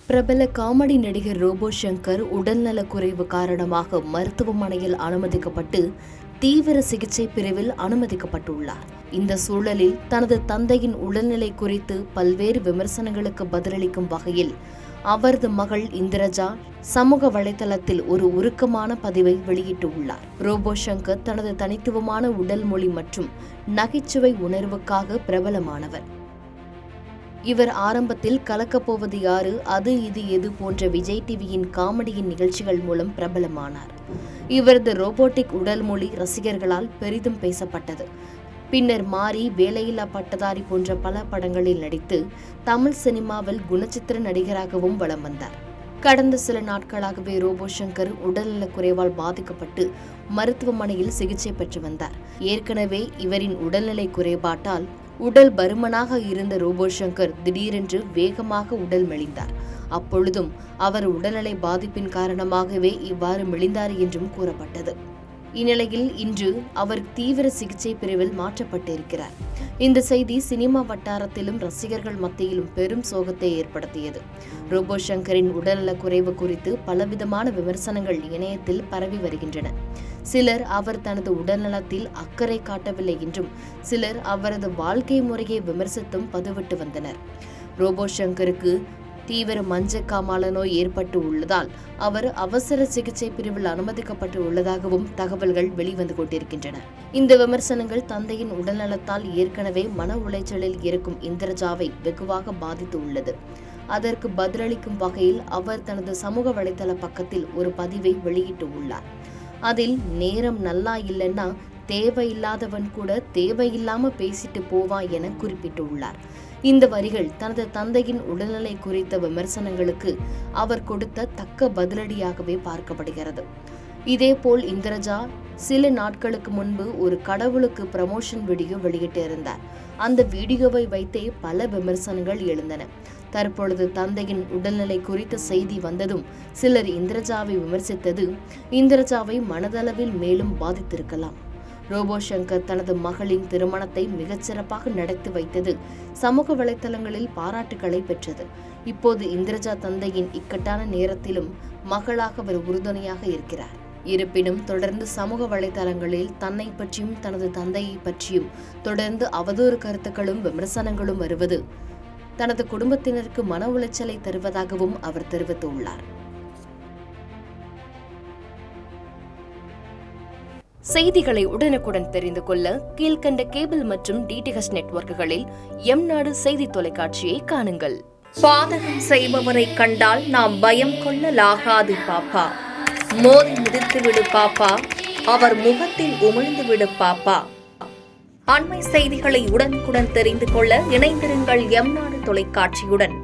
பிரபல காமெடி நடிகர் ரோபோ சங்கர் உடல்நலக் குறைவு காரணமாக மருத்துவமனையில் அனுமதிக்கப்பட்டு தீவிர சிகிச்சை பிரிவில் அனுமதிக்கப்பட்டுள்ளார். இந்த சூழலில் தனது தந்தையின் உடல்நிலை குறித்து பல்வேறு விமர்சனங்களுக்கு பதிலளிக்கும் வகையில் அவரது மகள் இந்திரஜா சமூக வலைதளத்தில் ஒரு உருக்கமான பதிவை வெளியிட்டுள்ளார். ரோபோ சங்கர் தனது தனித்துவமான உடல் மொழி மற்றும் நகைச்சுவை உணர்வுக்காக பிரபலமானவர். இவர் ஆரம்பத்தில் கலக்கப்போவது யாரு, அது இது எது போன்ற விஜய் டிவியின் காமெடியின் நிகழ்ச்சிகள் மூலம் பிரபலமானார். இவரது ரோபோட்டிக் உடல் மொழி ரசிகர்களால் பெரிதும் பேசப்பட்டது. பின்னர் மாறி, வேலையில்லா பட்டதாரி போன்ற பல படங்களில் நடித்து தமிழ் சினிமாவில் குணச்சித்திர நடிகராகவும் வலம் வந்தார். கடந்த சில நாட்களாகவே ரோபோ சங்கர் உடல்நலக் குறைவால் பாதிக்கப்பட்டு மருத்துவமனையில் சிகிச்சை பெற்று வந்தார். ஏற்கனவே இவரின் உடல்நிலை குறைபாட்டால் உடல் பருமனாக இருந்த ரோபோ சங்கர் திடீரென்று வேகமாக உடல் மெலிந்தார். அப்பொழுதும் அவர் உடல்நிலை பாதிப்பின் காரணமாகவே இவ்வாறு மெலிந்தார் என்றும் கூறப்பட்டது. இந்நிலையில் இன்று அவர் தீவிர சிகிச்சை பிரிவில் மாற்றப்பட்டிருக்கிறார். இந்த செய்தி சினிமா வட்டாரத்திலும் ரசிகர்கள் மத்தியிலும் பெரும் சோகத்தை ஏற்படுத்தியது. ரோபோ சங்கரின் உடல்நலக் குறைவு குறித்து பலவிதமான விமர்சனங்கள் இணையத்தில் பரவி வருகின்றன. சிலர் அவர் தனது உடல்நலத்தில் அக்கறை காட்டவில்லை என்றும், சிலர் அவரது வாழ்க்கை முறையை விமர்சித்தும் பதிவிட்டு வந்தனர். ரோபோ சங்கருக்கு தீவிர மஞ்சக்காமால நோய் ஏற்பட்டு உள்ளதால் அவர் அவசர சிகிச்சை பிரிவில் அனுமதிக்கப்பட்டு உள்ளதாகவும் தகவல்கள் வெளிவந்து கொண்டிருக்கின்றன. இந்த விமர்சனங்கள் தந்தையின் உடல்நலத்தால் ஏற்கனவே மன உளைச்சலில் இருக்கும் இந்திரஜாவை வெகுவாக பாதித்து உள்ளது. அதற்கு பதிலளிக்கும் வகையில் அவர் தனது சமூக வலைதள பக்கத்தில் ஒரு பதிவை வெளியிட்டு உள்ளார். அதில், நேரம் நல்லா இல்லைன்னா தேவையில்லாதவன் கூட தேவையில்லாம பேசிட்டு போவான் என குறிப்பிட்டுள்ளார். இந்த வரிகள் தனது தந்தையின் உடல்நிலை குறித்த விமர்சனங்களுக்கு அவர் கொடுத்த தக்க பதிலடியாகவே பார்க்கப்படுகிறது. இதேபோல் இந்திரஜா சில நாட்களுக்கு முன்பு ஒரு கடவுளுக்கு ப்ரமோஷன் வீடியோ வெளியிட்டிருந்தார். அந்த வீடியோவை வைத்தே பல விமர்சனங்கள் எழுந்தன. தற்பொழுது தந்தையின் உடல்நிலை குறித்த செய்தி வந்ததும் சிலர் இந்திரஜாவை விமர்சித்தது இந்திரஜாவை மனதளவில் மேலும் பாதித்திருக்கலாம். ரோபோ சங்கர் தனது மகளின் திருமணத்தை மிகச்சிறப்பாக நடத்தி வைத்தது சமூக வலைதளங்களில் பாராட்டுக்களை பெற்றது. இப்போது இந்திரஜா தந்தையின் இக்கட்டான நேரத்திலும் மகளாக அவர் உறுதுணையாக இருக்கிறார். இருப்பினும் தொடர்ந்து சமூக வலைதளங்களில் தன்னை பற்றியும் தனது தந்தையை பற்றியும் தொடர்ந்து அவதூறு கருத்துக்களும் விமர்சனங்களும் வருவது தனது குடும்பத்தினருக்கு மன உளைச்சலை தருவதாகவும் அவர் தெரிவித்துள்ளார். செய்திகளை உடனுக்குடன் தெரிந்து கொள்ள கீழ்கண்ட கேபிள் மற்றும் டிடிஎச் நெட்வொர்க்குகளில் எம்நாடு செய்தி தொலைக்காட்சியை காணுங்கள். பாதகம் செய்பவரை கண்டால் நாம் பயம் கொள்ளலாகாது பாப்பா. மோதி மிதித்துவிடு பாப்பா, அவர் முகத்தில் உமிழ்ந்துவிடு பாப்பா. அண்மை செய்திகளை உடனுக்குடன் தெரிந்து கொள்ள இணைந்திருங்கள் எம்நாடு தொலைக்காட்சியுடன்.